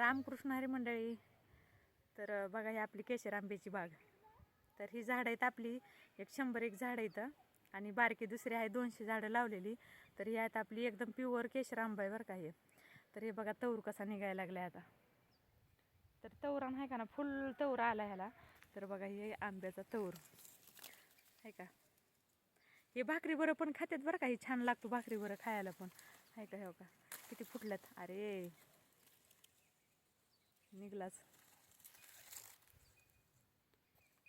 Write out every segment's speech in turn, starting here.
रामकृष्ण हरी मंडळी. तर बघा ही आपली केशर आंब्याची बाग. तर ही झाडं आहेत आपली 100 झाडं इथं आणि बारकी दुसरी आहे 200 झाडं लावलेली. तर ही आहेत आपली एकदम प्युअर केशर आंबा आहे बरं का हे. तर हे बघा तौर कसा निघायला लागला आता. तर तौरान आहे का ना फुल तौर आला ह्याला. तर बघा हे आंब्याचा तौर आहे का. हे भाकरी बरं पण खात्यात बरं का. ही छान लागतो भाकरी बरं खायला पण आहे का. हो का किती फुटल्यात. अरे निघलाच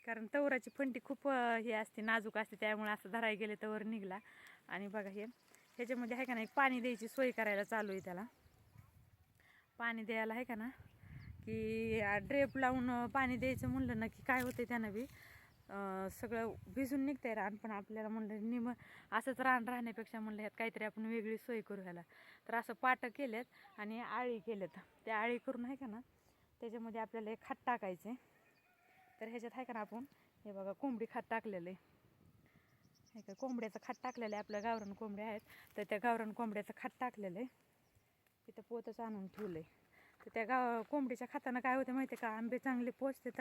कारण तवराची फंटी खूप हे असते नाजूक असते त्यामुळे असं धराय गेले तवर निघला. आणि बघा हे ह्याच्यामध्ये आहे का ना एक पाणी द्यायची सोय करायला चालू आहे. त्याला पाणी द्यायला आहे का ना की ड्रेप लावून पाणी द्यायचं म्हणलं ना की काय होतं त्यानं बी सगळं भिजून निघतंय रान. पण आपल्याला म्हणलं असंच रान राहण्यापेक्षा म्हणलं ह्यात काहीतरी आपण वेगळी सोय करू ह्याला. तर असं पाटं केलेत आणि आळी केलेत. त्या आळी करून आहे का ना त्याच्यामध्ये आपल्याला एक खत टाकायचं आहे. तर ह्याच्यात आहे का ना आपण हे बघा कोंबडी खत टाकलेलं आहे का. कोंबड्याचं खत टाकलेलं आहे. आपल्या गावरान कोंबड्या आहेत तर त्या गावरान कोंबड्याचं खत टाकलेलं आहे. तिथं पोतच आणून ठेवलं आहे. तर त्या कोंबडीच्या खतानं काय होतं माहिती आहे का. आंबे चांगले पोचतात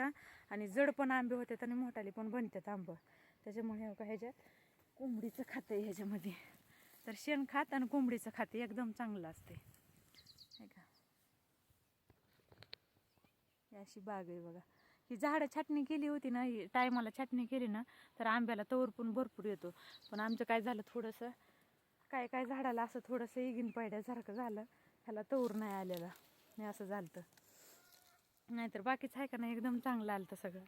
आणि जड पण आंबे होतात आणि मोठाले पण बनतात आंबं. त्याच्यामुळे का ह्याच्यात कोंबडीचं खातं आहे ह्याच्यामध्ये. तर शेणखत आणि कोंबडीचं खातं एकदम चांगलं असते आहे का. ही अशी बाग आहे बघा. ही झाडं छाटणी केली होती ना ही टायमाला छाटणी केली ना तर आंब्याला तवर पण भरपूर येतो. पण आमचं काय झालं थोडंसं काय काय झाडाला असं थोडंसं इगीन पडल्यासारखं झालं. ह्याला तवर नाही आलेला नाही असं झालं. तर नाहीतर बाकीचं आहे का नाही एकदम चांगलं आलं तर सगळं.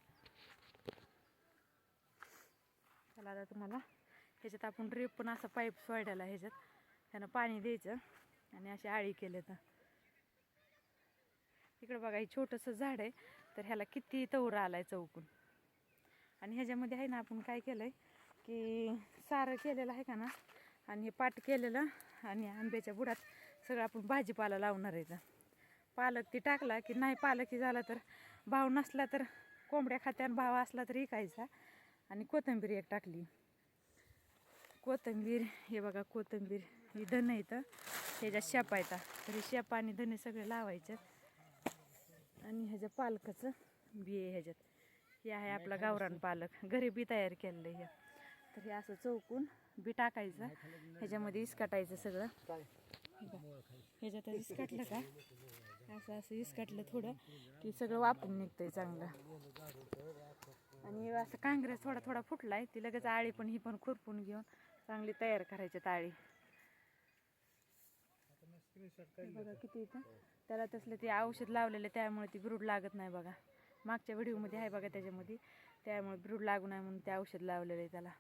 त्याला आता तुम्हाला ह्याच्यात आपण ड्रीप पण असं पाईप सोडायला ह्याच्यात ह्यानं पाणी द्यायचं आणि अशी आळी केले. तर इकडं बघा हे छोटंसं झाड आहे तर ह्याला किती तवर आलाय चौकून. आणि ह्याच्यामध्ये आहे ना आपण काय केलं आहे की सारं केलेलं आहे का ना आणि हे पाट केलेलं आणि आंब्याच्या बुडात सगळं आपण भाजीपाला लावणार आहे. पालक ती टाकला की नाही पालक झाला तर भाव नसला तर कोंबड्या खात्यान भाव असला तर विकायचा. आणि कोथिंबीर एक टाकली. कोथिंबीर हे बघा कोथिंबीर ही धन इथं ह्याच्यात शेपा येतात. तर हे शेपा आणि धने सगळे लावायचे. आणि ह्याच्या पालकाचं बी आहे ह्याच्यात. हे आहे आपला गावरान पालक घरी बी तयार केलेलं आहे. तर हे असं चौकून बी टाकायचं ह्याच्यामध्ये इसकाटायचं सगळं. ह्याच्यात इसकाटलं का असं असं इसकाटलं थोडं की सगळं वापरून निघतंय चांगलं. आणि असं काँग्रेस थोडा थोडा फुटलाय ती लगेच आळी पण ही पण खुरपून घेऊन चांगली तयार करायची आळी. बघा किती इथं त्याला तसलं ते औषध लावलेलं त्यामुळे ती ब्रूड लागत नाही बघा. मागच्या व्हिडिओमध्ये आहे बघा त्याच्यामध्ये त्यामुळे ब्रूड लागू नये म्हणून ते औषध लावलेलं आहे त्याला.